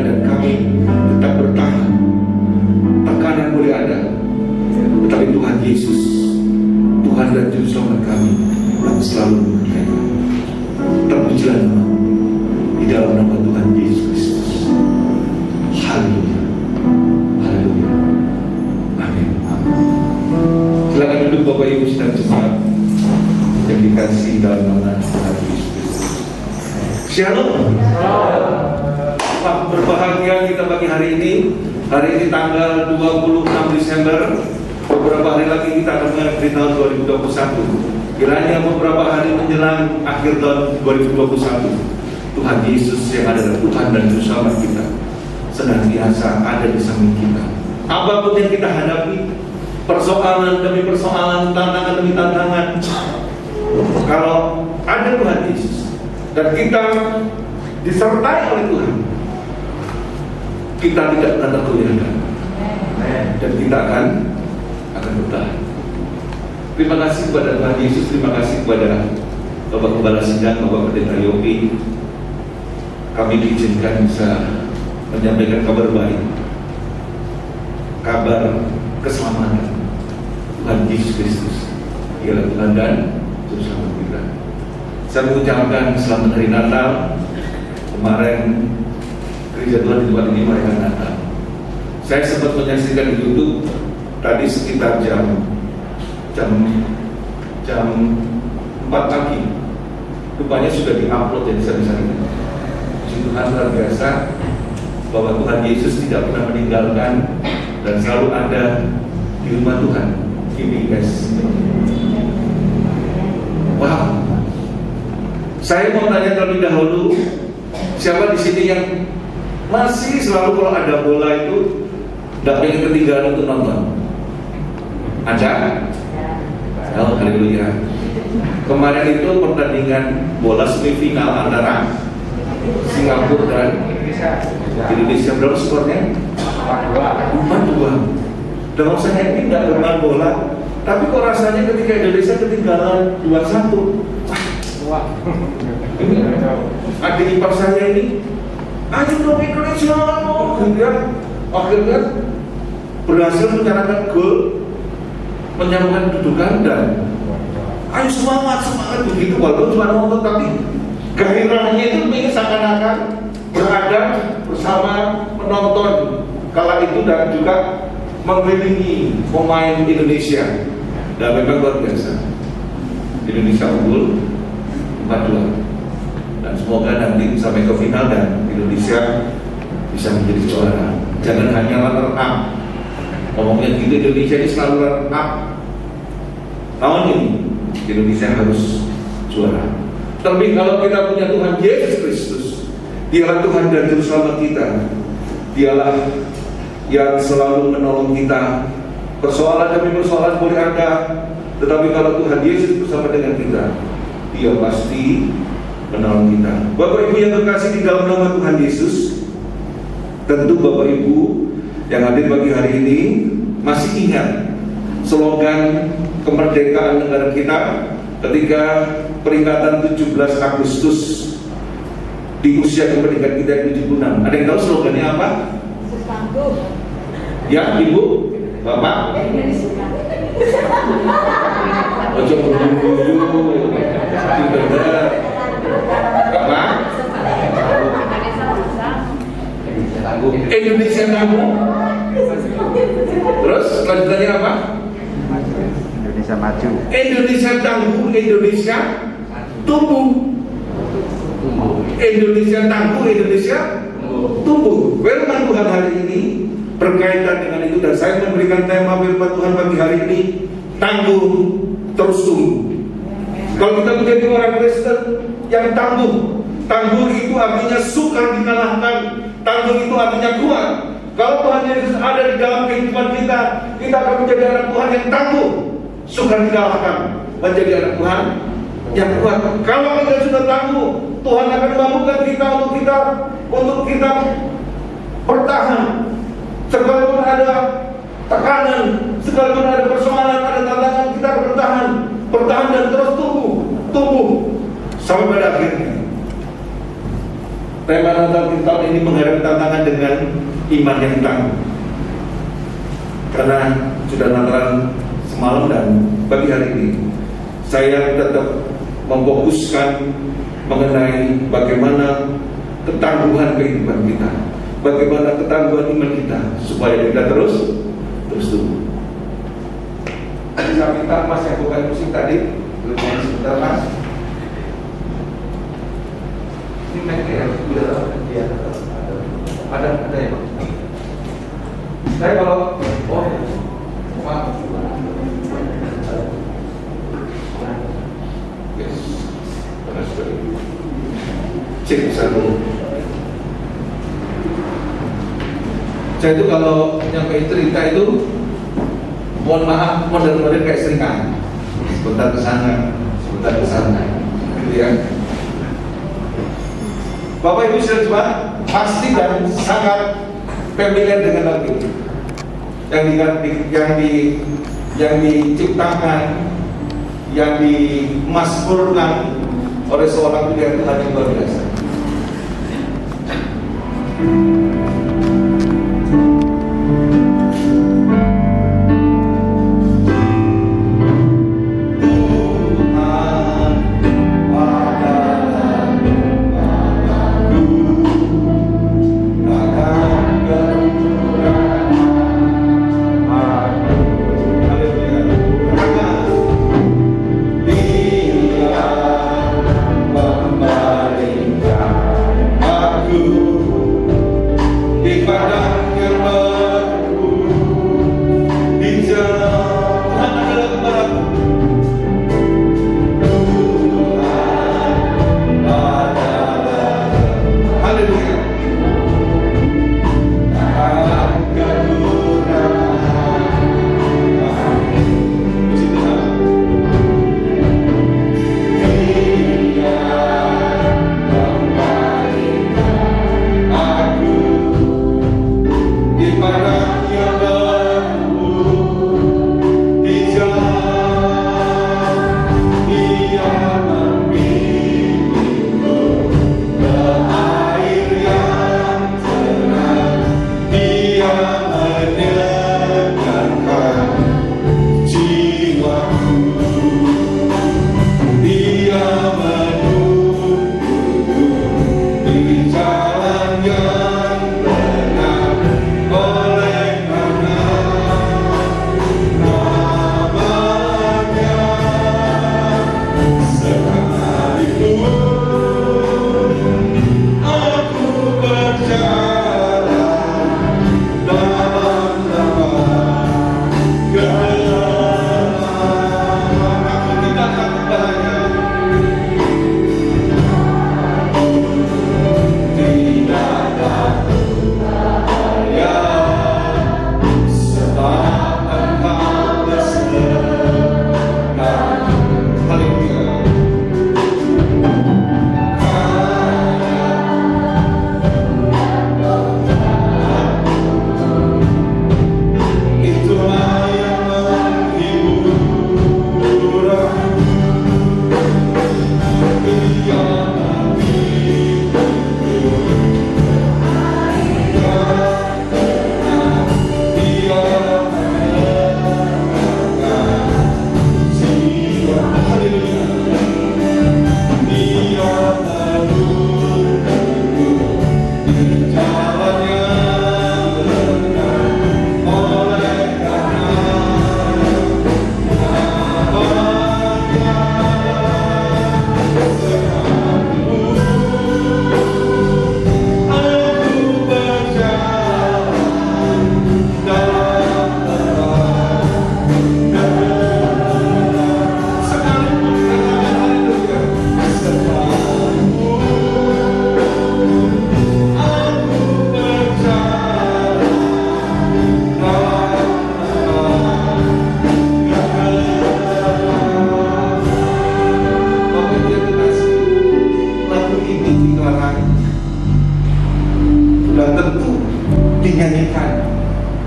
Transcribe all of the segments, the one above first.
dan kami tetap bertahan. Tekanan boleh ada, tetapi Tuhan Yesus, Tuhan dan Juru Selamat kami, yang selalu menyertai. Terpujilah nama di dalam nama Tuhan Yesus Kristus. Haleluya, haleluya, amin. Silakan duduk Bapak Ibu sedang jemaat yang dikasihi dalam nama Tuhan Yesus Kristus. Shalom. Berbahagia kita pagi hari ini. Hari ini tanggal 26 Desember. Beberapa hari lagi kita akan mengakhiri tahun 2021. Kiranya beberapa hari menjelang akhir tahun 2021, Tuhan Yesus yang adalah Tuhan dan Juru Selamat kita senantiasa ada di samping kita. Apapun yang kita hadapi, persoalan demi persoalan, tantangan demi tantangan, kalau ada Tuhan Yesus dan kita disertai oleh Tuhan, kita tidak pernah tergoyahkan dan kita akan bertahan. Terima kasih kepada Tuhan Yesus, terima kasih kepada Bapak Kepala Sidang, Bapak Pendeta Yopi. Kami diizinkan bisa menyampaikan kabar baik, kabar keselamatan. Tuhan Yesus Kristus ialah Tuhan dan Juru Selamat kita. Saya mengucapkan selamat hari Natal. Kemarin gereja Tuhan di tempat ini merayakan Natal. Saya sempat menyaksikan di YouTube tadi sekitar jam 4 pagi. Rupanya sudah diupload, jadi saya bisa lihat. Puji Tuhan, luar biasa bahwa Tuhan Yesus tidak pernah meninggalkan dan selalu ada di rumah Tuhan. GBS. Wow. Saya mau tanya terlebih dahulu, siapa di sini yang masih selalu kalau ada bola itu tidak pengen ketinggalan untuk nonton? Ada? Oh, haleluya. Kemarin itu pertandingan bola semifinal antara Singapura dan Indonesia. Berapa skornya? 4-2. Dan saya ini tidak bermain bola, tapi kok rasanya ketika Indonesia ketinggalan 2-1. Wah. Adik ipar saya ini, ayo dong Indonesia, akhirnya berhasil mencetakkan gol, menyambungkan kedudukan dan ayo semangat begitu. Walaupun cuma nonton, tapi gairahnya itu ingin seakan-akan berada bersama penonton kala itu dan juga mengelilingi pemain Indonesia. Dan memang luar biasa, Indonesia unggul 4-2 dan semoga nanti sampai ke final dan Indonesia bisa menjadi juara. Jangan hanya runner up. Ngomongnya gitu, Indonesia ini selalu runner up. Tahun ini Indonesia harus juara. Tapi kalau kita punya Tuhan Yesus Kristus, Dialah Tuhan dan Juru Selamat kita. Dialah yang selalu menolong kita. Persoalan demi persoalan boleh ada, tetapi kalau Tuhan Yesus bersama dengan kita, Dia pasti menolong kita. Bapak Ibu yang terkasih di dalam nama Tuhan Yesus, tentu Bapak Ibu yang hadir pagi hari ini masih ingat slogan kemerdekaan negara kita ketika peringatan 17 Agustus di usia kemerdekaan kita yang 76. Ada yang tahu slogannya apa? Tangguh. Ya, Ibu, Bapak. Ojo buru-buru. Benar. Apa? Indonesia tangguh. Terus lanjutannya apa? Indonesia maju. Indonesia tangguh, Indonesia tumbuh. Indonesia tangguh, Indonesia tumbuh. Firman Tuhan hari ini berkaitan dengan itu, dan saya memberikan tema firman Tuhan pagi hari ini, tangguh terus tumbuh. Kalau kita menjadi orang Kristen yang tangguh, tangguh itu artinya sukar dikalahkan, tangguh itu artinya kuat. Kalau Tuhan Yesus ada di dalam kehidupan kita, kita akan menjadi anak Tuhan yang tangguh, sukar dikalahkan, menjadi anak Tuhan yang kuat. Kalau kita sudah tangguh, Tuhan akan mampukan kita untuk kita bertahan. Sekalipun ada tekanan, sekalipun ada persoalan, ada tantangan, kita akan bertahan dan terus tumbuh sampai pada akhirnya. tema Natal kita tahun ini menghadapi tantangan dengan iman yang tangguh. Karena sudah Natalan semalam dan pagi hari ini, saya tetap memfokuskan mengenai bagaimana ketangguhan kehidupan kita, bagaimana ketangguhan iman kita supaya kita terus tumbuh. Saya minta Mas yang bukan musik tadi, belum sebentar Mas. Ini mic ya, ada ya Mas. Saya kalau maaf. Yes. Cek satu. Saya itu kalau nyampe cerita itu, mohon maaf, model-model kayak seringan. Sebentar ke sana, gitu ya. Bapak Ibu semua pasti dan sangat familiar dengan lagu ini. Yang diciptakan, yang dimasmurkan oleh seorang pilihan Tuhan yang luar biasa.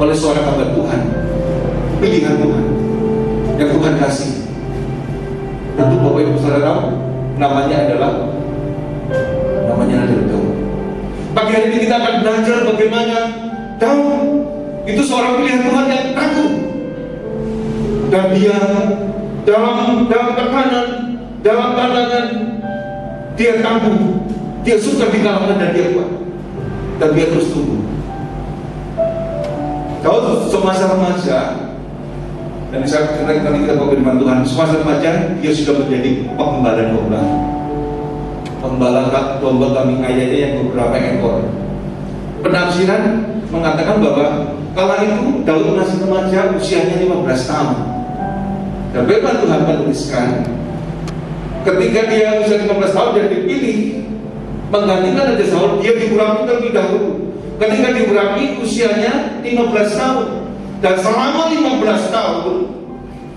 oleh seorang hamba Tuhan, pilihan Tuhan yang Tuhan kasih. Tentu Bapak Ibu Saudara tahu, namanya adalah Natal. Pagi hari ini kita akan belajar bagaimana Daud itu seorang pilihan Tuhan yang tangguh, dan dia dalam tekanan, dalam tantangan, dia tangguh, dia sukar dikalahkan dan dia kuat, dan dia terus tumbuh. Daud semasa remaja, dan saya ceritakan kita firman Tuhan, semasa remaja dia sudah menjadi penggembala domba. Pembala domba kambing ayahnya yang beberapa ekor. Penafsiran mengatakan bahwa kala itu Daud masih remaja, usianya 15 tahun. Dan firman Tuhan menuliskan, ketika dia usia 15 tahun dan dipilih menggantikan Raja Saul, dia diurapi terlebih dahulu. Ketika diurapi usianya 15 tahun, dan selama 15 tahun,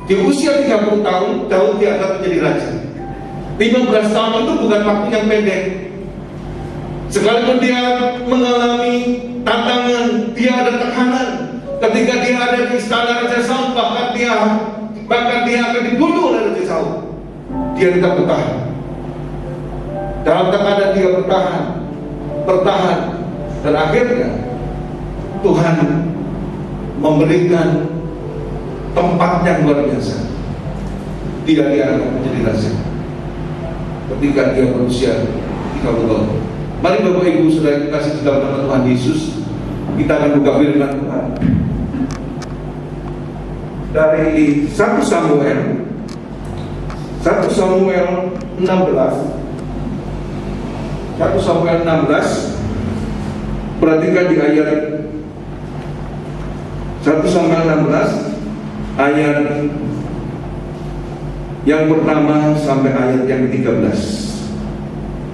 di usia 30 tahun Daud diangkat menjadi raja. 15 tahun itu bukan waktu yang pendek. Sekalipun dia mengalami tantangan, dia ada tekanan. Ketika dia ada di istana Raja Saul, bahkan dia akan dibunuh oleh Raja Saul, dia tetap bertahan. Dalam tekanan dia bertahan, dan akhirnya Tuhan memberikan tempat yang luar biasa. Dia diangkat menjadi raja ketika dia berusia 30 tahun. Mari Bapak Ibu Saudara kasih dalam nama Tuhan Yesus, kita akan buka firman Tuhan dari 1 Samuel 16. 1 Samuel 16, perhatikan di ayat 1 Samuel 16 ayat yang pertama sampai ayat yang ke-13.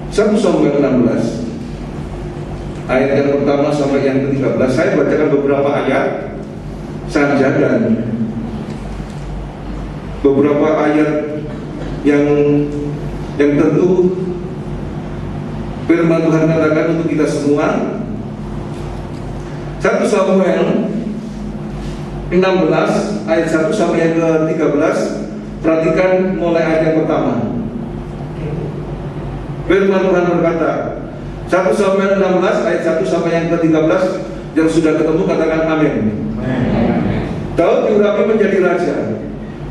1 Samuel 16 ayat yang pertama sampai yang ke-13. Saya bacakan beberapa ayat saja, dan beberapa ayat yang tentu firman Tuhan katakan untuk kita semua. 1 Samuel 16 ayat 1 sampai yang ke-13. Perhatikan mulai ayat yang pertama. Firman Tuhan berkata, 1 Samuel 16 ayat 1 sampai yang ke-13. Yang sudah ketemu katakan amin. Daud diurapi menjadi raja.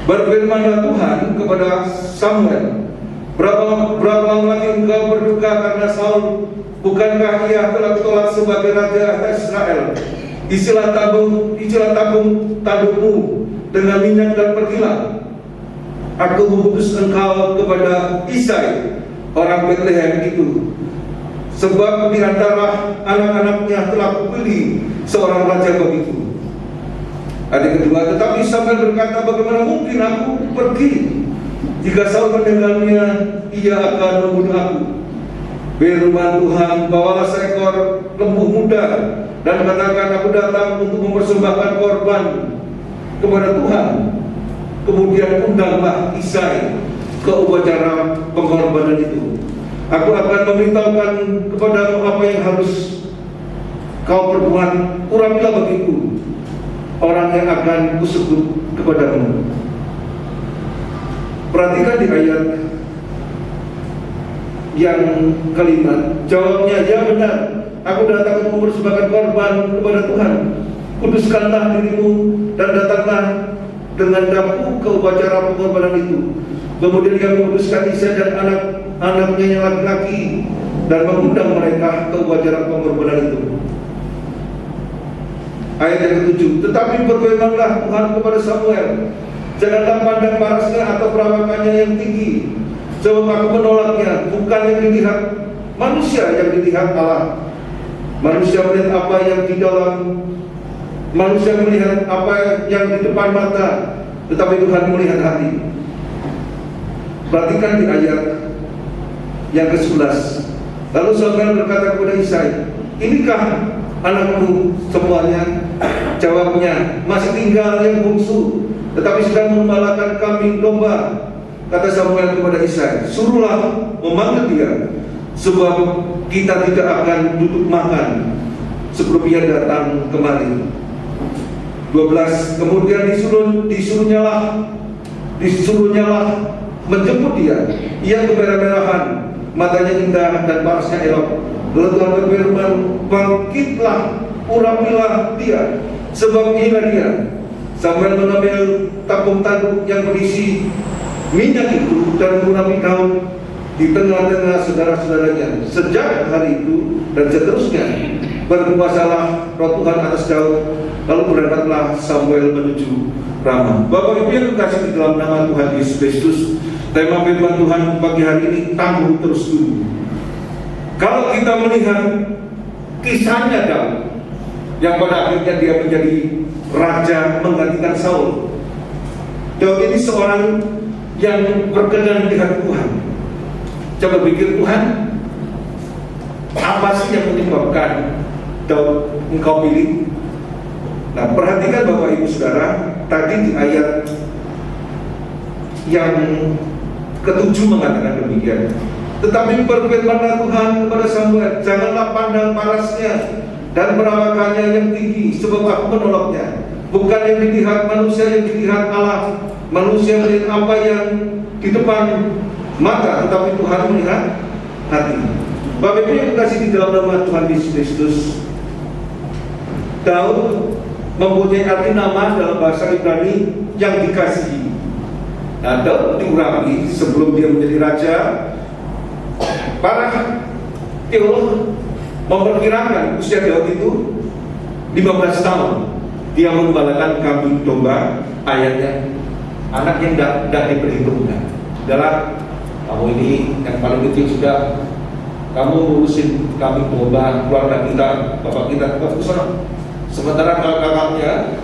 Berfirmanlah Tuhan kepada Samuel, berapa lama lagi engkau berduka karena Saul? Bukankah ia telah ditolak sebagai raja Israel? Isilah tabung tandukmu dengan minyak dan pergilah. Aku mengutus engkau kepada Isai orang Bethlehem itu, sebab di antara anak-anaknya telah kupilih seorang raja bagiku. Ayat kedua, tetapi Samuel berkata, bagaimana mungkin aku pergi? Jika Saul mendengarnya, ia akan membunuh aku. Firman Tuhan, bawalah seekor lembu muda dan katakan, aku datang untuk mempersembahkan korban kepada Tuhan. Kemudian undanglah Isai ke upacara pengorbanan itu. Aku akan memberitahukan kepadamu apa yang harus kau perbuat. Urapilah bagiku orang yang akan kusebut kepadamu. Perhatikan di ayat yang kelima. Jawabnya, ya benar, aku datang untuk mempersembahkan korban kepada Tuhan. Kuduskanlah dirimu dan datanglah dengan dapur ke upacara pengorbanan itu. Kemudian ia menguduskan Isai dan anak-anaknya yang laki-laki dan mengundang mereka ke upacara pengorbanan itu. Ayat yang ke-7, tetapi berfirmanlah Tuhan kepada Samuel, janganlah pandang parasnya atau perawakannya yang tinggi, sebab aku menolaknya. Bukan yang dilihat manusia, yang dilihat Allah. Manusia melihat apa yang di dalam, manusia melihat apa yang di depan mata, tetapi Tuhan melihat hati. Perhatikan di ayat yang ke-11. Lalu Samuel berkata kepada Isai, inikah anakmu semuanya? Jawabnya, masih tinggal yang bungsu, tetapi sedang mengembalakan kambing domba. Kata Samuel kepada Isai, suruhlah memanggil dia, sebab kita tidak akan duduk makan sebelum ia datang kemari. 12. Kemudian disuruhnyalah menjemput dia. Ia kemerah-merahan, matanya indah dan parasnya elok. Lalu Tuhan berfirman, bangkitlah, urapilah dia, sebab inilah dia. Samuel mengambil tabung tanduk yang berisi minyak itu dan mengurapi Daud di tengah-tengah saudara-saudaranya. Sejak hari itu dan seterusnya berkuasalah roh Tuhan atas Daud. Lalu berangkatlah Samuel menuju Rama. Bapak Ibu yang dikasihi di dalam nama Tuhan Yesus Kristus, tema firman Tuhan pagi hari ini, tangguh terus dulu. Kalau kita melihat kisahnya Daud, yang pada akhirnya dia menjadi raja menggantikan Saul. Daud ini seorang yang berkenan dengan Tuhan. Coba pikir, Tuhan, apa sih yang menyebabkan Daud engkau pilih? Nah, perhatikan Bapak Ibu Saudara, tadi di ayat yang ke-7 mengatakan demikian. Tetapi berfirmanlah Tuhan kepada Samuel, janganlah pandang parasnya dan perawakannya yang tinggi, sebab aku menolongnya. Bukan yang dilihat manusia, yang dilihat Allah. Manusia melihat apa yang di depan mata, tetapi Tuhan melihat hati. Bapak Ibu yang dikasihi di dalam nama Tuhan Yesus Kristus, Daud mempunyai arti nama dalam bahasa Ibrani yang dikasihi. Nah, Daud diurapi sebelum dia menjadi raja. Para teolog memperkirakan usia Daud itu 15 tahun. Dia mengembalakan kambing domba, ayahnya anak yang tidak diperhitungkan. Adalah kamu ini yang paling kecil sudah, kamu ngurusin kambing domba keluarga kita, bapak kita tetap besar. Sementara kakaknya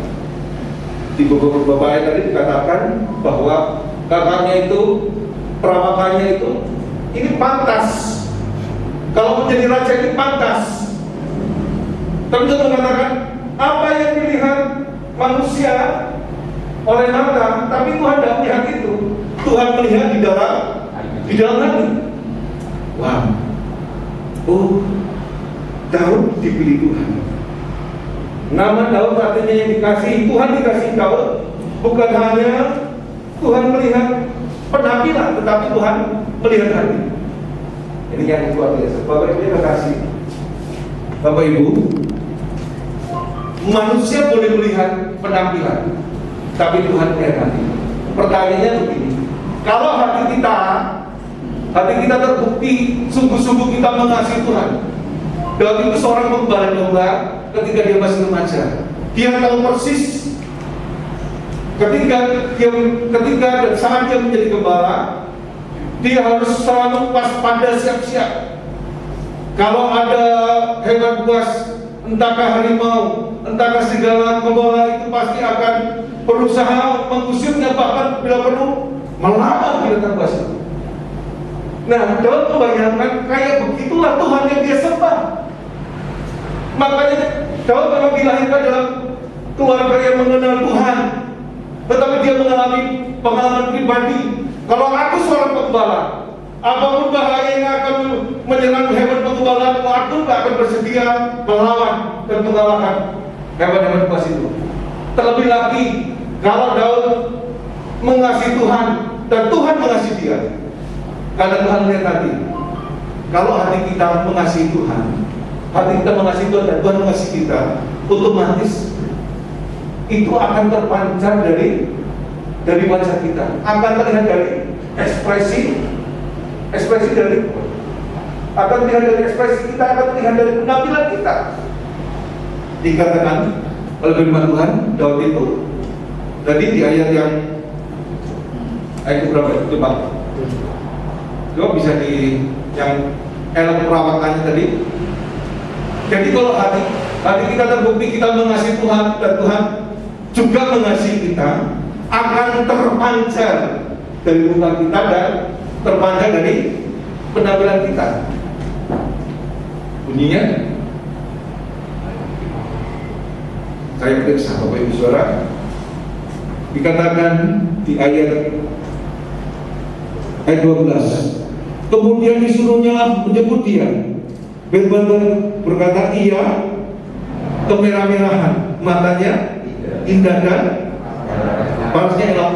di beberapa ayat tadi dikatakan bahwa kakaknya itu, perawakannya itu ini pantas. Kalau menjadi raja ini pantas. Tapi Tuhan mengatakan apa yang dilihat manusia oleh mata, tapi Tuhan tidak melihat itu. Tuhan melihat di dalam hati. Wow. Oh, Daud dipilih Tuhan. Nama Daud artinya yang dikasihi. Tuhan dikasihi Daud. Bukan hanya Tuhan melihat penampilan, tetapi Tuhan melihat hati. Ini yang luar biasa. Bapak Ibu yang kasih. Bapak Ibu, manusia boleh melihat penampilan, tapi Tuhan melihat hati. Pertanyaannya begini, kalau hati kita terbukti sungguh-sungguh kita mengasihi Tuhan. Daud itu seorang pengembala domba ketika dia masih remaja. Dia tahu persis ketika dan saat dia menjadi gembala, dia harus selalu waspada, siap-siap. Kalau ada hewan buas, entahkah harimau, entahkah serigala, gembala itu pasti akan berusaha mengusirnya, bahkan bila perlu melawan binatang buas itu. Nah, Daud membayangkan kayak begitulah Tuhan yang dia sembah. Makanya Daud memang dilahirkan dalam keluarga yang mengenal Tuhan, tetapi dia mengalami pengalaman pribadi. Kalau aku seorang pengembala, apapun bahaya yang akan menyerang hewan pengembala, aku tidak akan bersedia melawan dan mengalahkan hewan-hewan buas itu. Terlebih lagi kalau Daud mengasihi Tuhan dan Tuhan mengasihi dia, karena Tuhan melihat hati. Kalau hati kita mengasihi Tuhan, hati kita mengasihi Tuhan dan Tuhan mengasihi kita, otomatis itu akan terpancar dari wajah kita, akan terlihat dari ekspresi dari, akan terlihat dari ekspresi kita, akan terlihat dari penampilan kita. Dikatakan oleh firman Tuhan, Daud itu tadi di ayat yang ayat berapa? Coba bisa di yang perawakannya tadi. Jadi kalau hati kita terbukti kita mengasihi Tuhan dan Tuhan juga mengasihi kita, akan terpancar dari muka kita dan terpancar dari penampilan kita. Bunyinya, saya periksa Bapak Ibu Saudara, dikatakan di ayat 12, kemudian disuruhnya menyebut dia, berkata ia kemerah-merahan, matanya indah dan parasnya elok.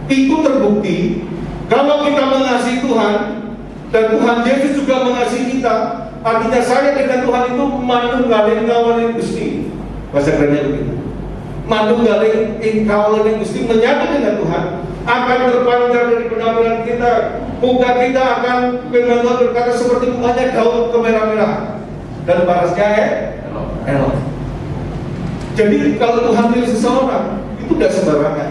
Itu terbukti kalau kita mengasihi Tuhan dan Tuhan Yesus juga mengasihi kita, Artinya saya dengan Tuhan itu manunggaling kawaling Gusti. Bahasa kerennya begitu. Manunggaling kawaling Gusti, menyatu dengan Tuhan akan terpancar dari penampilan kita. Muka kita akan firman Tuhan berkata seperti mukanya daun kemerah-merah dan parasnya elok. Jadi kalau Tuhan pilih seseorang itu tidak sembarangan.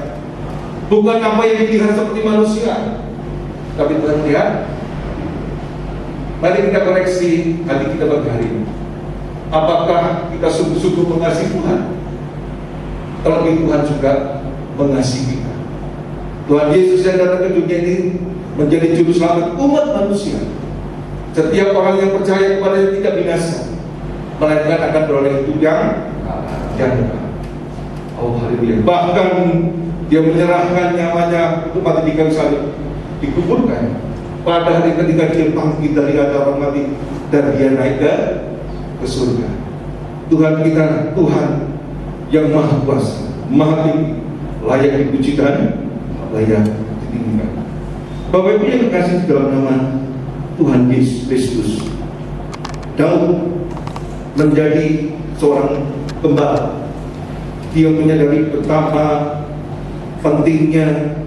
Bukan apa yang dilihat seperti manusia, tapi Tuhan lihat. Mari kita koreksi hati kita bagi hari ini. Apakah kita sungguh-sungguh mengasihi Tuhan? Terlebih Tuhan juga mengasihi kita. Tuhan Yesus yang datang ke dunia ini menjadi juru selamat umat manusia. Setiap orang yang percaya kepadanya tidak binasa, melainkan akan beroleh hidup yang kekal. Oh haleluya. Bahkan dia menyerahkan nyawanya untuk mati di kayu salib, dikuburkan. Pada hari ketika dia bangkit dari antara orang mati dan dia naik ke surga. Tuhan kita, Tuhan yang maha kuasa, maha tinggi, layak dipuji dan layak ditinggikan. Bapak Ibu yang terkasih di dalam nama Tuhan Yesus Kristus, Daud menjadi seorang gembala. Dia menyadari betapa pentingnya,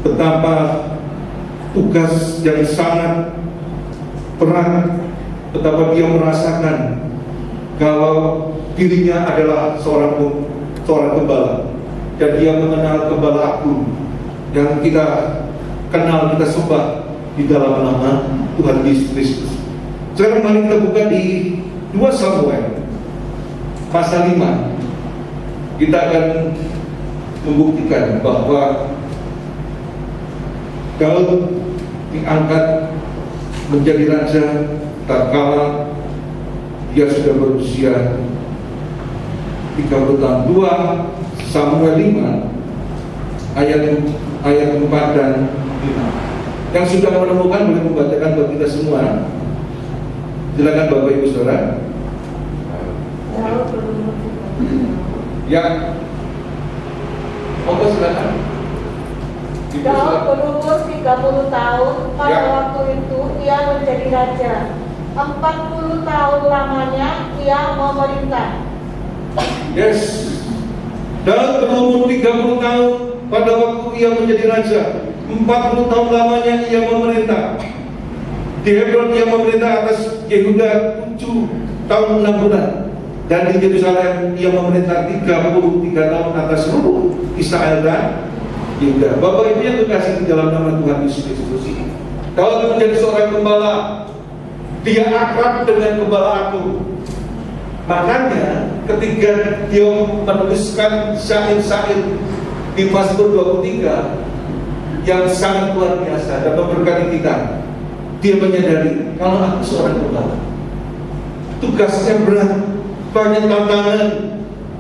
betapa tugas yang sangat berat, betapa dia merasakan kalau dirinya adalah seorang gembala, dan dia mengenal gembala agung yang kita kenal, kita sembah di dalam nama Tuhan Yesus Kristus. Sekarang mari kita buka di 2 Samuel pasal 5. Kita akan membuktikan bahwa Daud diangkat menjadi raja tatkala dia sudah berusia 30 tahun. 2 Samuel 5 ayat 4 dan 5. Yang sudah menemukan boleh membacakan buat kita semua. Silakan Bapak Ibu Saudara. Ya. Monggo silakan. Daud berumur 30 tahun. Pada waktu itu ia menjadi raja. 40 tahun lamanya ia memerintah. Yes. Daud berumur 30 tahun pada waktu ia menjadi raja. 40 tahun lamanya ia memerintah. Di Hebron ia memerintah atas Yehuda 7 tahun 6 bulan. Dan di Yerusalem ia memerintah 33 tahun atas seluruh Israel dan Yehuda. Bapak Ibu yang terkasih di dalam nama Tuhan Yesus Kristus, Daud menjadi seorang gembala. Dia akrab dengan gembala agung. Makanya ketika dia menuliskan syair-syair di Mazmur 23 yang sangat luar biasa dan memberkati kita, dia menyadari kalau aku seorang gembala, tugasnya berat, banyak tantangan,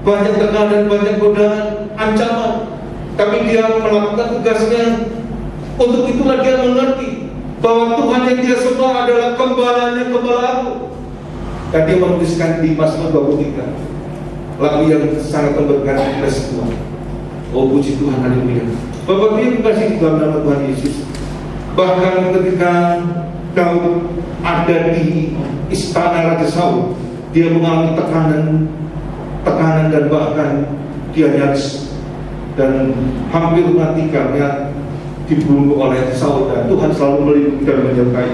banyak tekanan, banyak godaan, ancaman. Tapi dia melakukan tugasnya. Untuk itulah dia mengerti bahwa Tuhan yang dia sembah adalah gembalanya, gembala aku. Dan dia menuliskan di Mazmur 23 lagu yang sangat memberkati kita semua. Oh puji Tuhan, haleluya. Bapak Ibu kasih di dalam nama Tuhan Yesus. Bahkan ketika Daud ada di istana Raja Saul, dia mengalami tekanan dan bahkan dia nyaris dan hampir mati karena dibunuh oleh Saul, dan Tuhan selalu melindungi dan menyertai.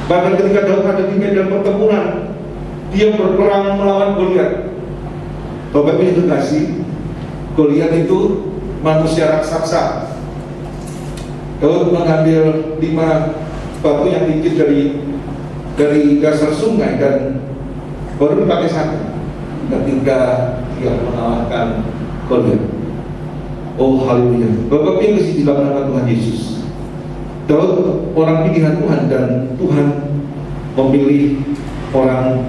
Bahkan ketika Daud ada di medan pertempuran, dia berperang melawan Goliat. Bapak Ibu kasih, Goliat itu manusia raksasa. Daud mengambil 5 batu yang tinggi dari dasar sungai dan baru dipakai satu ketika dia mengalahkan Goliat. Oh haleluya. Bapak yang di dalam nama Tuhan Yesus, Daud orang pilihan Tuhan, dan Tuhan memilih orang.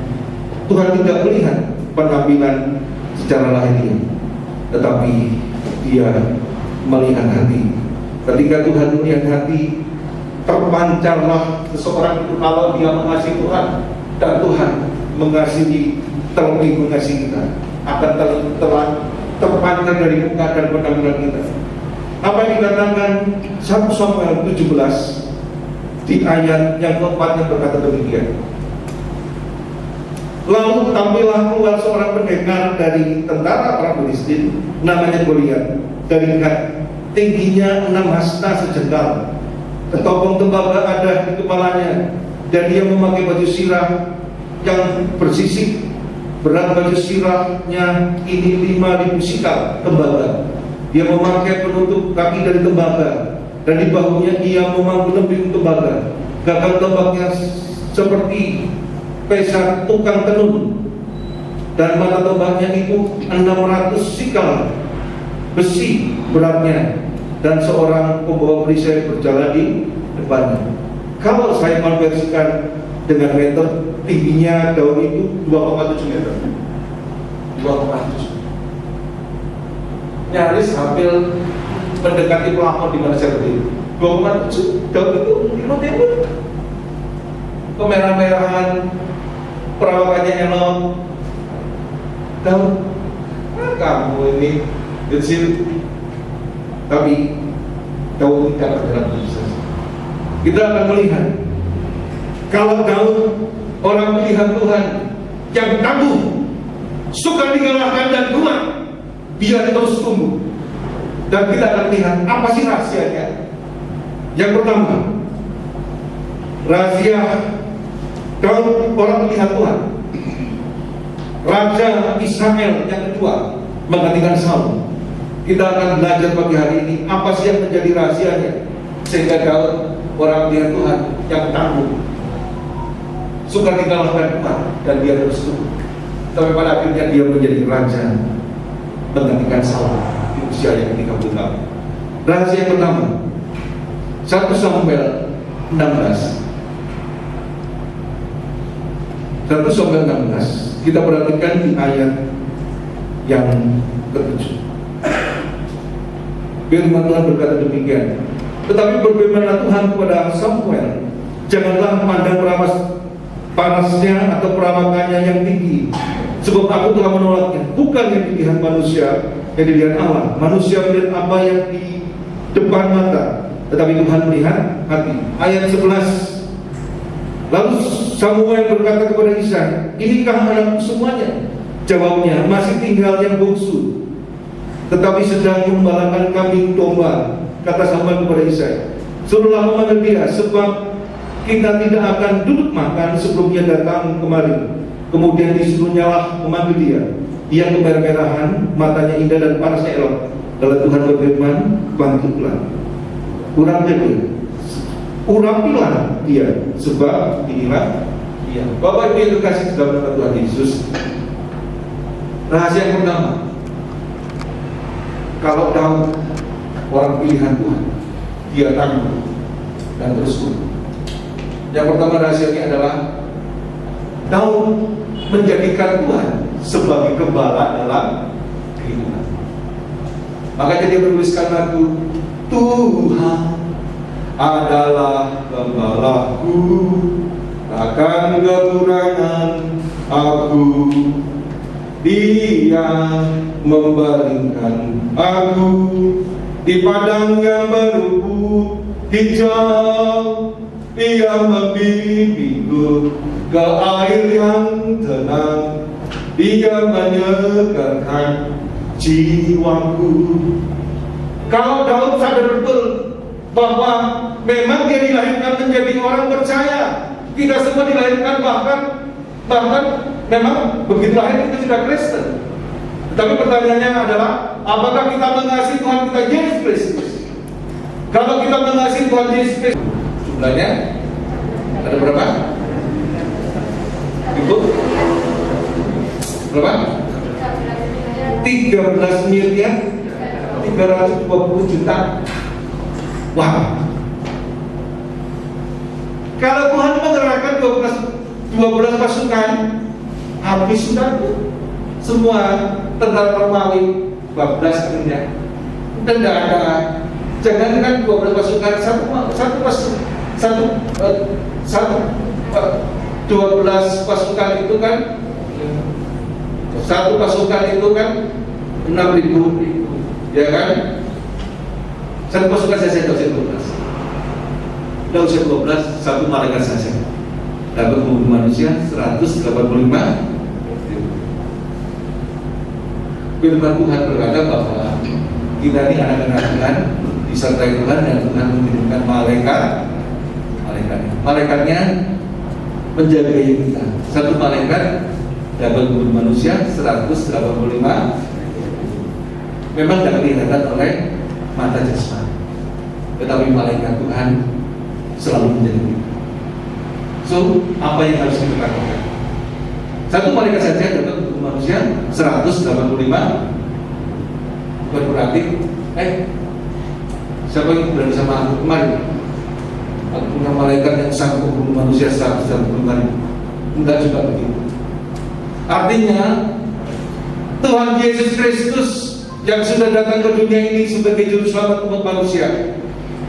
Tuhan tidak melihat penampilan secara lahiriah, tetapi dia melihat hati. Ketika Tuhan melihat hati, terpancarlah seseorang itu kalau dia mengasihi Tuhan, dan Tuhan mengasihi, terlebih mengasihi kita, akan terpancar dari muka dan penampilan kita. Apa yang dikatakan 1 Samuel 17 di ayat yang keempat yang berkata demikian. Lalu tampillah keluar seorang pendekar dari tentara orang Filistin, namanya Goliat, dari Gat, tingginya 6 hasta sejengkal, ketopong tembaga ada di kepalanya, dan dia memakai baju sirah yang bersisik. Berat baju sirahnya ini 5.000 sikal tembaga. Dia memakai penutup kaki dari tembaga, dan di bahunya ia memangku lembing tembaga. Gagal tembaknya seperti pesat tukang tenun, dan mata tembaknya itu 600 sikal besi beratnya, dan seorang pembawa perisai berjalan di depannya. Kalau saya konversikan dengan meter, tingginya daun itu 2,7 meter, 2,7, nyaris hampir mendekati plafon di mana saya berdiri. 2,7, daun itu 5 meter, kemerah-merahan, perawakannya elok. Daun, kamu ini kecil, tapi daun tidak bergerak bisa. Kita akan melihat kalau Daud orang pilihan Tuhan yang tangguh, suka digalakkan dan kuat, dia terus tumbuh. Dan kita akan lihat apa sih rahasianya. Yang pertama, rahasia Daud orang pilihan Tuhan, Raja Israel yang kedua menggantikan Saul. Kita akan belajar pagi hari ini apa sih yang menjadi rahasianya sehingga Daud orang pilihan Tuhan yang tangguh, suka dikalahkan Tuhan, dan dia terus tumbuh sampai pada akhirnya dia menjadi raja menggantikan Saul di usia yang 30 tahun. Rahasia yang pertama, 1 Samuel 16. 1 Samuel 16, kita perhatikan di ayat yang ke-7. Firman Tuhan berkata demikian, tetapi berfirmanlah Tuhan kepada Samuel, janganlah pandang panasnya atau perawakannya yang tinggi, sebab aku telah menolaknya. Bukan yang dilihat manusia, yang dilihat Allah. Manusia melihat apa yang di depan mata, tetapi Tuhan melihat hati. Ayat 11. Lalu Samuel berkata kepada Isai, inikah anakku semuanya? Jawabnya, masih tinggal yang bungsu, tetapi sedang membalakan kambing domba. Kata Samuel kepada Isai, suruhlah memanggil dia, sebab kita tidak akan duduk makan sebelum dia datang kemari. Kemudian disuruhnyalah memanggil dia. Ia kemerah-merahan, matanya indah dan panasnya elok. Lalu Tuhan berfirman, bangkitlah, urapilah dia, sebab inilah dia. Bapak Ibu yang terkasih dalam nama Tuhan Yesus, rahasia yang pertama, kalau Daud orang pilihan Tuhan, dia tangguh dan terus tumbuh. Yang pertama rahasianya adalah Daud menjadikan Tuhan sebagai gembala dalam kehidupan. Makanya dia menuliskan lagu, Tuhan adalah gembalaku, takkan kekurangan aku. Dia membaringkan aku di padang yang berumput hijau. Dia membimbingku ke air yang tenang. Dia menyegarkan jiwaku. Kalau Daud sadar betul bahwa memang dia dilahirkan menjadi orang percaya, kita semua dilahirkan bahkan memang begitu lahir kita sudah Kristen. Tapi pertanyaannya adalah, apakah kita mengasihi Tuhan kita Yesus Kristus? Kalau kita mengasihi Tuhan Yesus Kristus, jumlahnya ada berapa? Ibu? Berapa? 13 miliar 320 juta. Wah. Kalau Tuhan mengerahkan 12 pasukan, habis sudah semua tentara Romawi 12 akhirnya. Dan tidak ada, jangankan 12 pasukan, 12 pasukan itu kan, satu pasukan itu kan 6.000, ya kan? Satu pasukan saya 12. Tidak usah 12, satu malaikat saja dapat membunuh manusia 185 Firman Tuhan berkata bahwa kita ini anak-anak Tuhan, disertai Tuhan, dan Tuhan mengirimkan malaikatnya menjaga kita. Satu malaikat dapat membunuh manusia 185. Memang tidak kelihatan oleh mata jasmani, tetapi malaikat Tuhan selalu menjaga kita. So, apa yang harus kita lakukan? Satu malaikat saja dapat membunuh manusia 185. Bukan berarti, siapa yang berani sama aku kemarin? Aku punya malaikat yang sanggup membunuh manusia 185. Enggak juga begitu. Artinya Tuhan Yesus Kristus yang sudah datang ke dunia ini sebagai juru selamat umat manusia,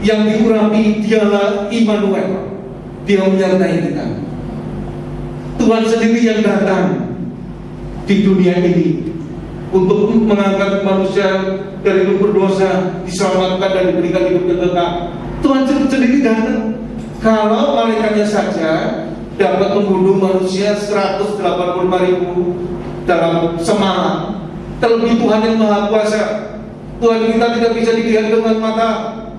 yang diurapi dialah Immanuel, Dia menyertai kita. Tuhan sendiri yang datang di dunia ini untuk mengangkat manusia dari hidup berdosa, diselamatkan dan diberikan hidup yang kekal. Tuhan sendiri datang. Kalau malaikatnya saja dapat membunuh manusia 185.000 dalam semalam, terlebih Tuhan yang Maha Kuasa. Tuhan kita tidak bisa dilihat dengan mata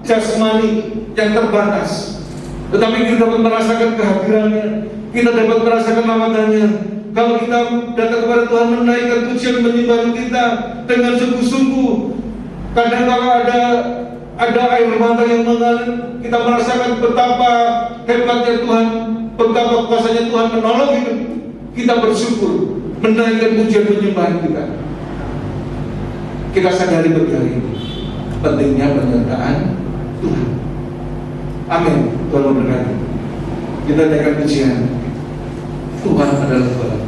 jasmani yang terbatas, tetapi kita dapat merasakan kehadirannya, kita dapat merasakan lamatannya. Kalau kita datang kepada Tuhan menaikkan pujian menyembah kita dengan sungguh-sungguh, kadang kalau ada air mata yang mengalir, kita merasakan betapa hebatnya Tuhan, betapa kuasanya Tuhan menolong hidup kita, bersyukur, menaikkan pujian menyembah kita. Kita sadari bagi hari ini pentingnya penyertaan Tuhan. Amin. Tuhan memberkati. Kita naikkan pujian. Tuhan adalah Tuhan.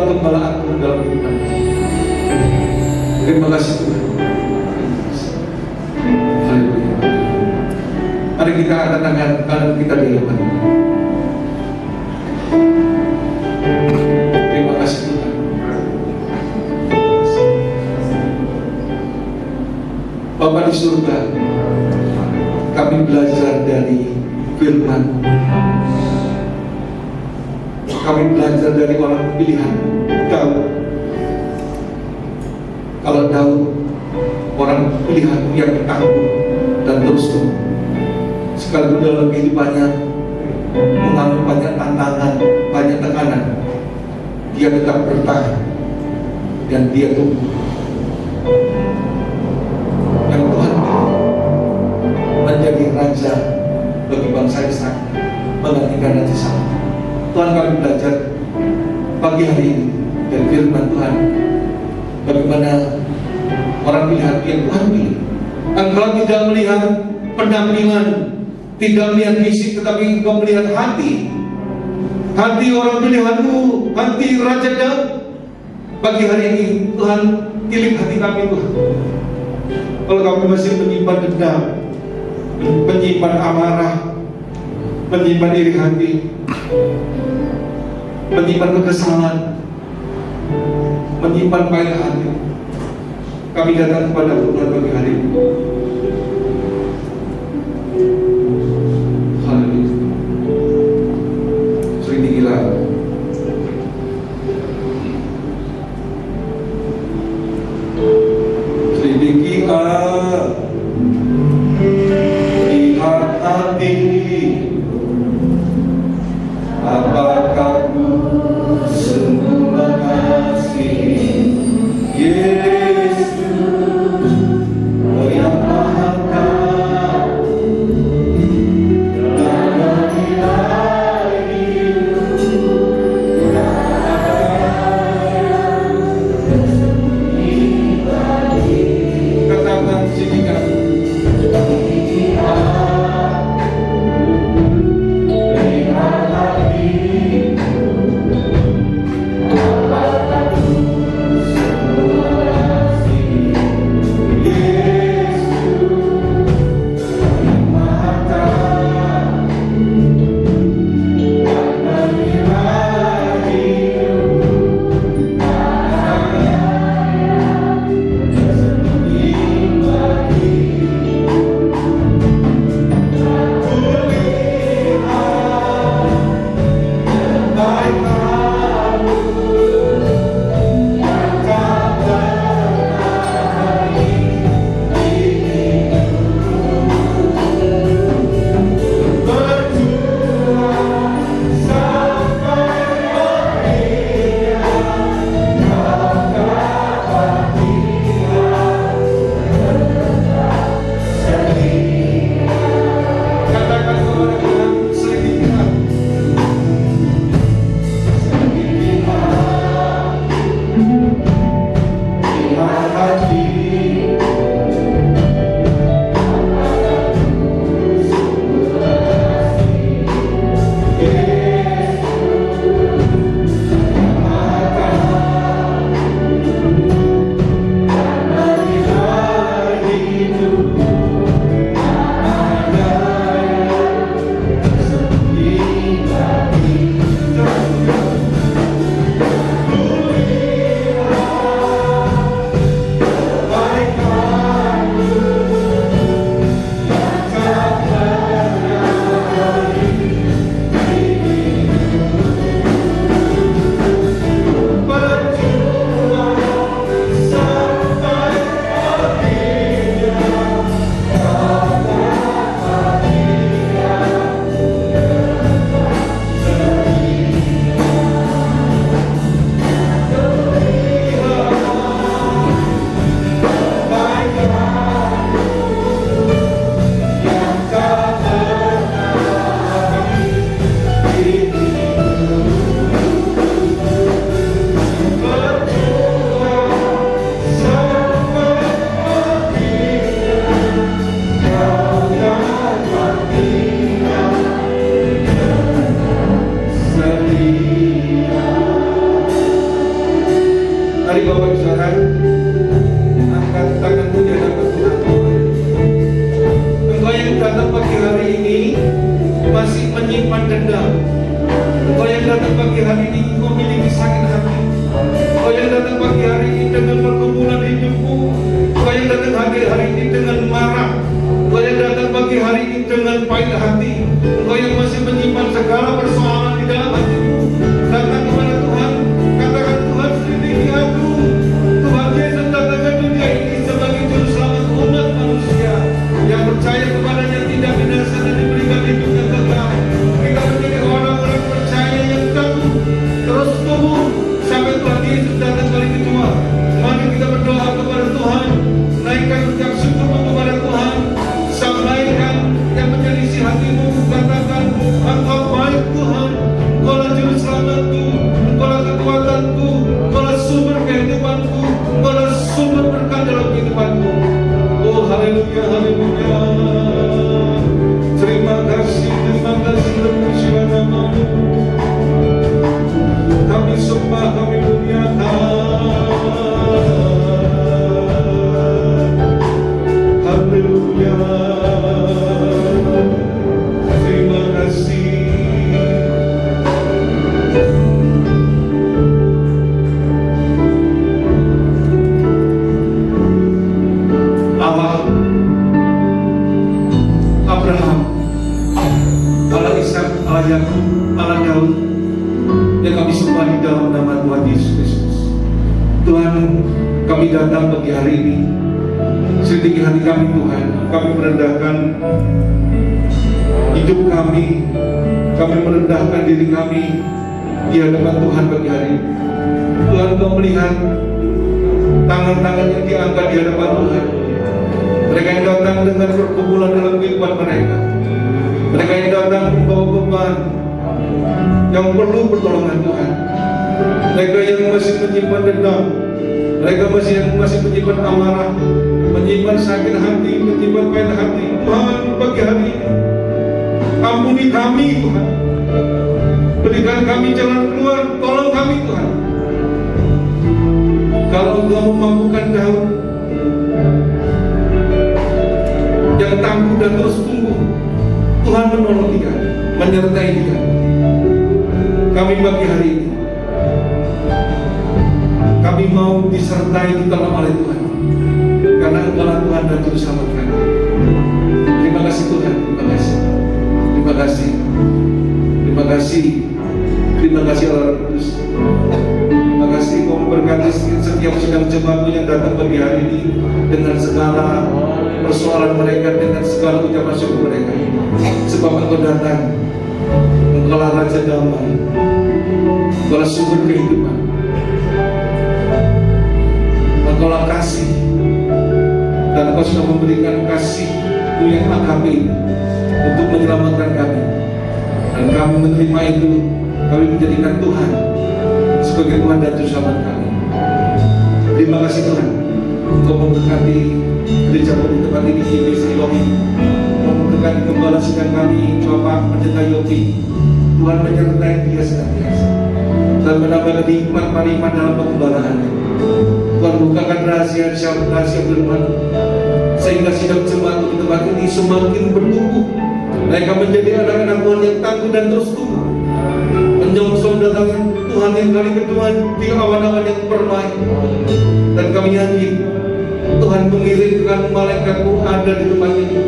penggembalaanmu dalam kehidupan kami. Terima kasih Tuhan. Haleluya. Mari kita angkat tangan kanan kita di hadapan. Terima kasih Tuhan. Bapa di surga, kami belajar dari firman. Kami belajar dari orang pilihan Daud. Kalau Daud orang pilihan yang tangguh dan terus terang, sekalipun dalam kehidupannya mengalami banyak tantangan, banyak tekanan, dia tetap bertahan dan dia tumbuh. Yang Tuhan pilih menjadi raja bagi bangsa Israel, menggantikan Raja Saul. Tuhan, kami belajar pagi hari ini dari firman Tuhan bagaimana orang pilihan yang Tuhan pilih. Engkau tidak melihat penampilan, tidak melihat fisik, tetapi engkau melihat hati. Hati orang pilihanmu, hati Raja Daud. Pagi hari ini Tuhan pilih hati kami Tuhan. Kalau kami masih menyimpan dendam, menyimpan amarah, menyimpan iri hati, menyimpan kekesalan, menyimpan pahit hati, kami datang kepada Tuhan pagi hari ini. Haleluya. Seringilah. Seringilah. Lihat hati. Apakah ku sungguh mengasihi Yesus, oh yang Mari Bapak Saudara, angkat tanganmu di hadapan Tuhan. Engkau yang datang pagi hari ini masih menyimpan dendam. Engkau yang datang pagi hari ini memiliki sakit hati. Engkau yang datang pagi hari ini dengan pergumulan hidupmu. Engkau yang datang pagi hari ini dengan marah. Engkau yang datang pagi hari ini dengan pahit hati. Engkau yang masih menyimpan segala persoalan di dalam hatimu. Datang kepada Tuhan, katakan Tuhan, selidiki aku. Tuhan Yesus datang ke dunia ini sebagai juru selamat umat manusia yang percaya kepadanya tidak binasa dan diberikan hidup yang kekal. Kita menjadi orang-orang percaya yang teguh, terus tumbuh sampai Tuhan Yesus datang kali kedua. Mari kita berdoa kepada Tuhan, naikkan ucap syukur kepada Tuhan, sampaikan yang menyelisih hatimu, katakan, Engkau baik Tuhan, Engkaulah juru selamatku, Engkaulah kekuatanku, Engkaulah sumber kehidupanku, Engkaulah sumber berkat dalam kehidupanku. Oh haleluya, haleluya. Terima kasih terpujilah namamu. Kami sembah, kami muliakan. Haleluya. Terima kasih. Allah Abraham, Allah Ishak, Allah Yakub, Allah Daud, yang kami sembah di dalam nama Tuhan Yesus Kristus. Tuhan, kami datang pagi hari ini, selidiki hati kami Tuhan. Kami merendahkan hidup kami merendahkan diri kami di hadapan Tuhan pagi hari ini. Tuhan, Engkau melihat tangan-tangan yang diangkat di hadapan Tuhan. Mereka yang datang dengan pergumulan dalam kehidupan mereka. Mereka yang datang membawa beban yang perlu pertolongan Tuhan. Mereka yang masih menyimpan dendam, mereka yang masih menyimpan amarah, menyimpan sakit hati, menyimpan pahit hati. Tuhan, pagi hari ini ampuni kami Tuhan, berikan kami jalan keluar, tolong kami Tuhan. Kalau Engkau memampukan Daud yang tangguh dan terus tumbuh, Tuhan menolong dia, menyertai dia. Kami pagi hari ini, kami mau disertai ditolong oleh Tuhan, karena Engkaulah Tuhan dan Juru Selamat kami. Terima kasih Tuhan, terima kasih, terima kasih, terima kasih, terima kasih Allah Kudus. Terima kasih Kau memberkati setiap sidang jemaatmu yang datang pagi hari ini dengan segala persoalan mereka, dengan segala ucapan syukur mereka. Sebab Engkau datang, Engkaulah Raja Damai, Engkaulah sumber kehidupan, Engkaulah kasih, dan Engkau sudah memberikan kasih-Mu yang agape untuk menyelamatkan kami. Dan kami menerima itu, kami menjadikan Tuhan sebagai Tuhan dan Juru Selamat kami. Terima kasih Tuhan, Engkau memberkati gereja di tempat ini, GBC Lomi, memberkati gembala sidang kami, Bapak Pendeta Yopi. Tuhan menyertai dia senantiasa dan menambahkan hikmat marifat dalam pengembalaannya. Tuhan bukakan rahasia firman, sehingga sidang jemaat di tempat ini semakin bertumbuh. Mereka menjadi anak-anak Tuhan yang tangguh dan terus tumbuh, menyongsong datangnya Tuhan yang kali kedua di awan-awan yang permai. Dan kami yakin Tuhan mengirimkan malaikat-Mu ada di tempat ini,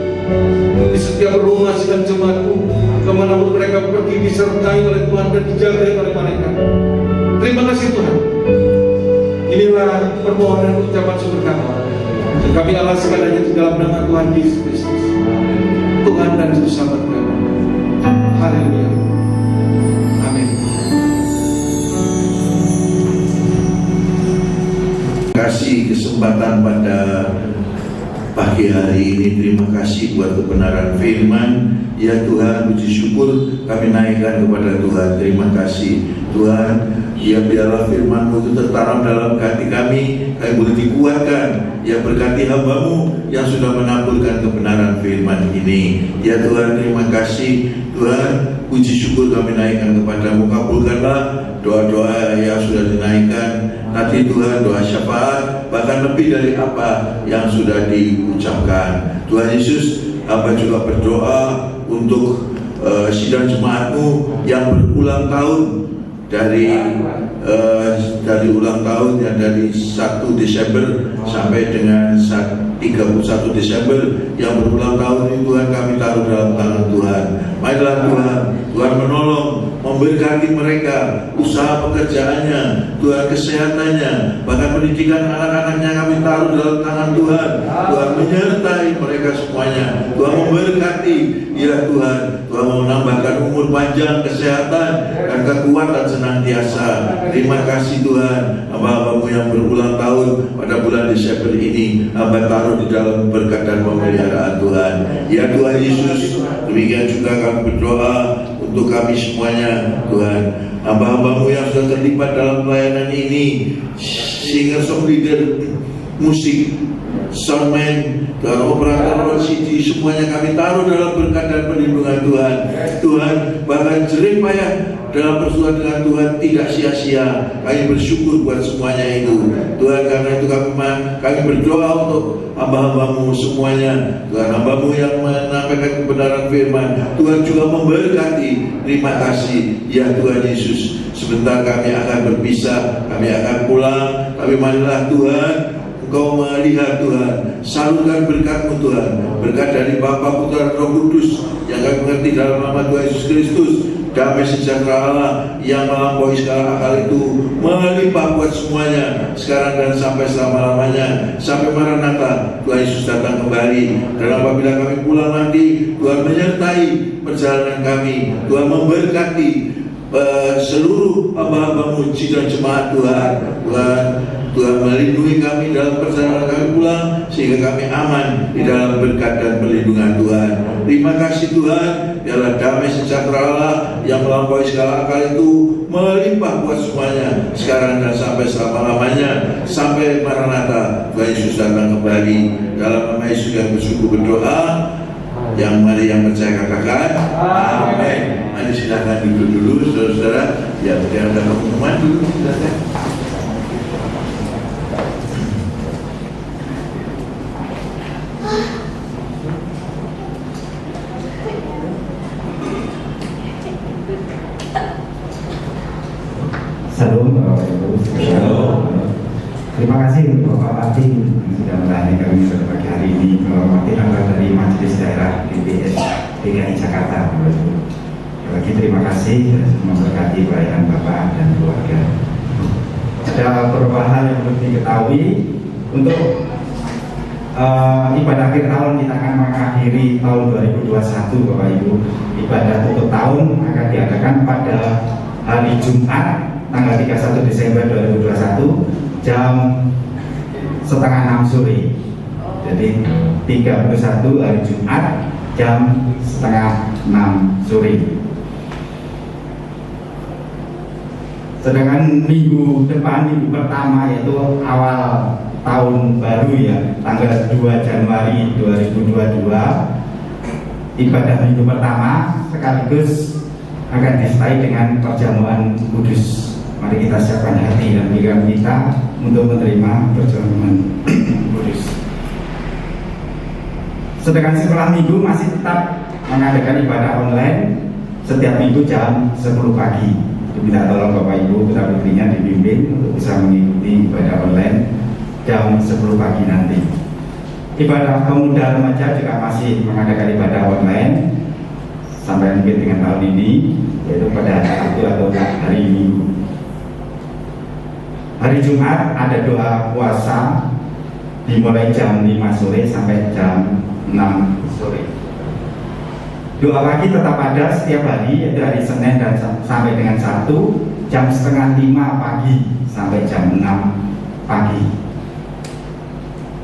di setiap rumah sidang jemaat-Mu, kemanapun mereka pergi disertai oleh Tuhan dan dijaga oleh malaikat. Terima kasih Tuhan. Inilah permohonan ucapan syukur kami. Dan kami alaskan hanya di dalam nama Tuhan Yesus Kristus, Tuhan dan Juru Selamat kami. Haleluya. Amin. Kasih kesempatan pada pagi hari ini. Terima kasih buat kebenaran firman. Ya Tuhan, puji syukur kami naikkan kepada Tuhan. Terima kasih Tuhan. Ya biarlah firman-Mu itu tertanam dalam hati kami boleh dikuatkan. Ya berkati hamba-Mu yang sudah menaburkan kebenaran firman ini. Ya Tuhan, terima kasih Tuhan. Puji syukur kami naikkan kepada-Mu. Kabulkanlah doa-doa yang sudah dinaikkan. Nanti memberkati Tuhan, doa syafaat, bahkan lebih dari apa yang sudah diucapkan. Tuhan Yesus, hamba juga berdoa untuk sidang jemaatmu yang berulang tahun dari ulang tahun yang dari 1 Desember sampai dengan 31 Desember yang berulang tahun ini. Tuhan, kami taruh dalam tangan Tuhan. Marilah Tuhan menolong, memberkati mereka, usaha pekerjaannya, Tuhan kesehatannya, bahkan pendidikan anak-anaknya kami taruh dalam tangan Tuhan. Tuhan menyertai mereka semuanya. Tuhan memberkati, ya Tuhan. Tuhan menambahkan umur panjang, kesehatan, dan kekuatan senantiasa. Terima kasih Tuhan, hamba-hambamu yang berulang tahun pada bulan Desember ini, hamba taruh di dalam berkat dan pemeliharaan Tuhan. Ya Tuhan Yesus, demikian juga kami berdoa untuk kami semuanya Tuhan, hamba-hambamu yang sudah terlibat dalam pelayanan ini, singer songwriter, musik, soundman, Tuhan, operator CD, semuanya kami taruh dalam berkat dan perlindungan Tuhan. Tuhan, bahkan jerih payah dalam persekutuan dengan Tuhan tidak sia-sia. Kami bersyukur buat semuanya itu Tuhan. Karena itu kami berdoa untuk hamba-hambamu semuanya Tuhan, hambamu yang menampilkan kebenaran firman. Tuhan juga memberkati. Terima kasih ya Tuhan Yesus. Sebentar kami akan berpisah, kami akan pulang, tapi marilah Tuhan Engkau melihat Tuhan, salurkan berkat-Mu Tuhan, berkat dari Bapa, Putra, dan Roh Kudus yang kami mengerti dalam nama Tuhan Yesus Kristus. Damai sejahtera Allah yang melampaui segala akal itu melimpah buat semuanya sekarang dan sampai selama-lamanya, sampai Maranatha Tuhan Yesus datang kembali. Dan apabila kami pulang nanti, Tuhan menyertai perjalanan kami, Tuhan memberkati seluruh hamba-hamba-Mu dan jemaat Tuhan. Tuhan melindungi kami dalam perjalanan kami pulang, sehingga kami aman di dalam berkat dan perlindungan Tuhan. Terima kasih Tuhan. Biarlah damai sejahtera Allah yang melampaui segala akal itu melimpah buat semuanya sekarang dan sampai selama-lamanya, sampai Maranatha Tuhan Yesus datang kembali. Dalam nama Yesus yang bersyukur berdoa. Yang mari yang percaya katakan amin. Mari silakan duduk dulu saudara-saudara. Ya, ada pengumuman dulu silakan. Salam Bapak Ibu. Terima kasih untuk Bapak Martin yang sudah melayani kami pada pagi hari ini. Bapak Martin adalah dari Majelis Daerah DPS DKI Jakarta. Lagi terima kasih dan memberkati pelayanan Bapak dan keluarga. Ada beberapa hal yang perlu diketahui untuk ibadah akhir tahun. Kita akan mengakhiri tahun 2021 Bapak Ibu. Ibadah tutup tahun akan diadakan pada hari Jumat tanggal 31 Desember 2021 jam 5:30 sore. Jadi 31 hari Jumat jam 5:30 sore. Sedangkan minggu depan, minggu pertama yaitu awal tahun baru ya, tanggal 2 Januari 2022, ibadah minggu pertama sekaligus akan disertai dengan perjamuan kudus. Mari kita siapkan hati dan pikiran kita untuk menerima perjamuan kudus. Sedangkan setelah minggu masih tetap mengadakan ibadah online setiap minggu jam 10 pagi. Minta tolong Bapak Ibu putra putrinya dibimbing untuk bisa mengikuti ibadah online jam 10 pagi nanti. Ibadah pemuda remaja juga masih mengadakan ibadah online sampai mungkin dengan tahun ini, yaitu pada hari Sabtu atau hari Minggu. Hari Jumat ada doa puasa dimulai jam 5 sore sampai jam 6 sore. Doa pagi tetap ada setiap hari, yaitu hari Senin dan sampai dengan Sabtu jam 4:30 pagi sampai jam 6 pagi.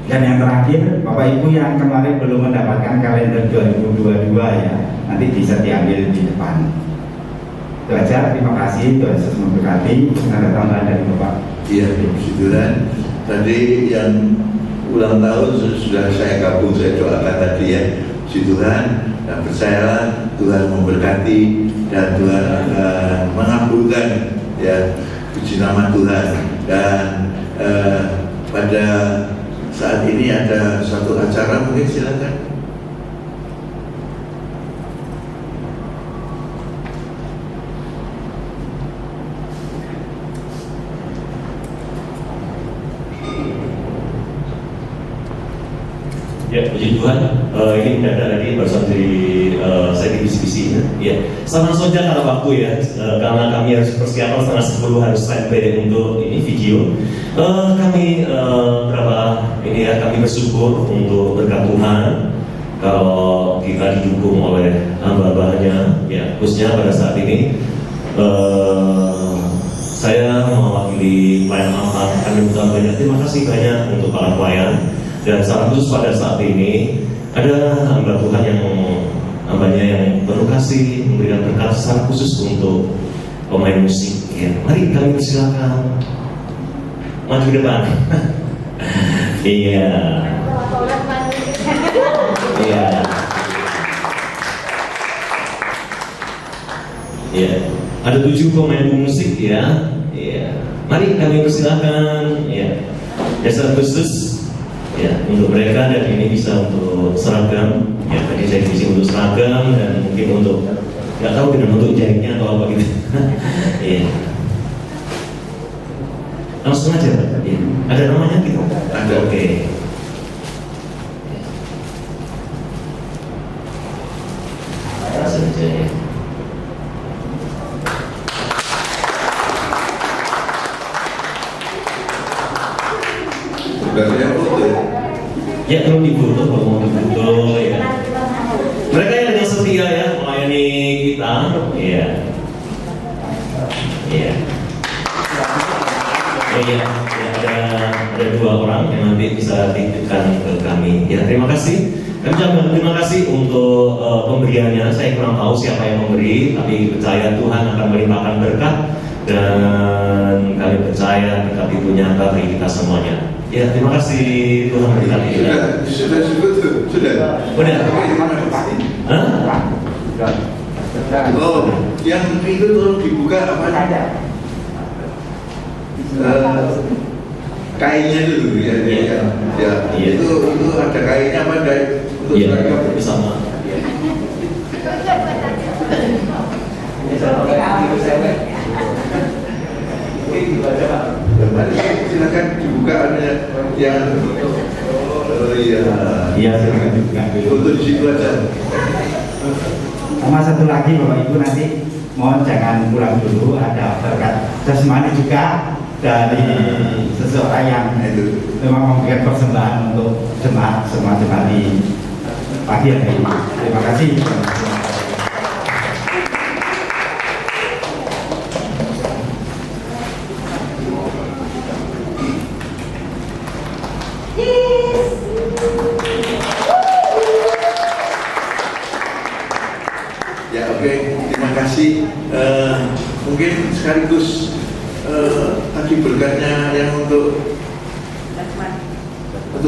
Dan yang terakhir, Bapak Ibu yang kemarin belum mendapatkan kalender 2022 ya, nanti bisa diambil di depan. Itu aja, terima kasih, Tuhan Yesus memberkati. Selamat tahun dari Bapak. Iya, puji Tuhan. Tadi yang ulang tahun sudah saya gabung, saya doakan tadi ya, puji Tuhan. Dan percayalah Tuhan memberkati dan Tuhan akan mengabulkan ya puji nama Tuhan. Dan pada saat ini ada satu acara, mungkin silakan. Ya, puji Tuhan. Ini mendadak tadi barusan saya di bisik-bisik. Ya, sama saja karena waktu ya, karena kami harus persiapan setengah 10 harus standby untuk ini video. Kami kami bersyukur untuk berkat Tuhan kalau kita didukung oleh hamba-hambanya. Ya, khususnya pada saat ini saya mewakili pelayan Ampat. Kami mengucapkan banyak terima kasih banyak untuk para pelayan. Dan secara khusus pada saat ini ada hamba Tuhan hambanya yang penuh kasih memberikan berkat secara khusus untuk pemain musik. Ya, mari kami persilakan maju ke depan. Iya. Iya. Iya. Ada 7 pemain musik ya. Iya. Mari kami persilakan. Ya. Jasa khusus. Ya, untuk mereka, dan ini bisa untuk seragam. Ya, tadi saya isi untuk seragam dan mungkin untuk nggak tahu dengan untuk jahitnya atau apa gitu. Iya. Langsung aja, Pak. Ya. Ada namanya gitu? Ada. Oke. Langsung aja ya. Sudah saya foto ya. Ya, kalau difoto, kalau mau difoto ya. Mereka yang setia ya melayani kita. Iya. Iya. Oh iya, ya, ada 2 orang yang nanti bisa titipkan ke kami. Ya, terima kasih. Kami ucapkan terima kasih untuk pemberiannya. Saya kurang tahu siapa yang memberi, tapi percaya Tuhan akan melimpahkan berkat, dan kami percaya berkat itu nyata bagi kita semuanya. Ya, terima kasih, Tuhan memberkati kita. Sudah. Udah. Hah? Oh, yang itu tolong dibuka apa? Kainnya dulu ya. Ya. Itu ada kainnya apa dari untuk seragam? Iya, sama. Mari silakan dibuka, ada yang Iya, silakan juga. untuk di situ aja. Sama satu lagi Bapak Ibu, nanti mohon jangan pulang dulu, ada berkat jasmani juga dari seseorang yang memang memberikan persembahan untuk jemaat, semua jemaat di pagi hari ini. Terima kasih. Ya, oke, terima kasih. Mungkin sekaligus tadi berkatnya yang untuk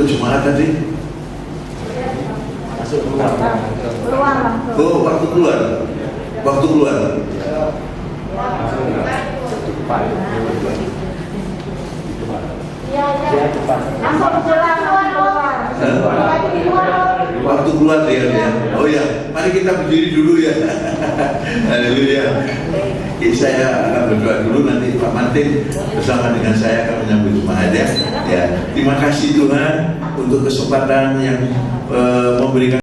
jemaat tadi. Keluar langsung. Oh, waktu keluar. Iya. Langsung keluar. Lagi di luar. Waktu keluar ya. Oh ya, mari kita berdiri dulu ya. Haleluya. Saya akan berdoa dulu, nanti Pak Martin bersama dengan saya akan menyambut jemaat ya. Terima kasih Tuhan untuk kesempatan yang memberikan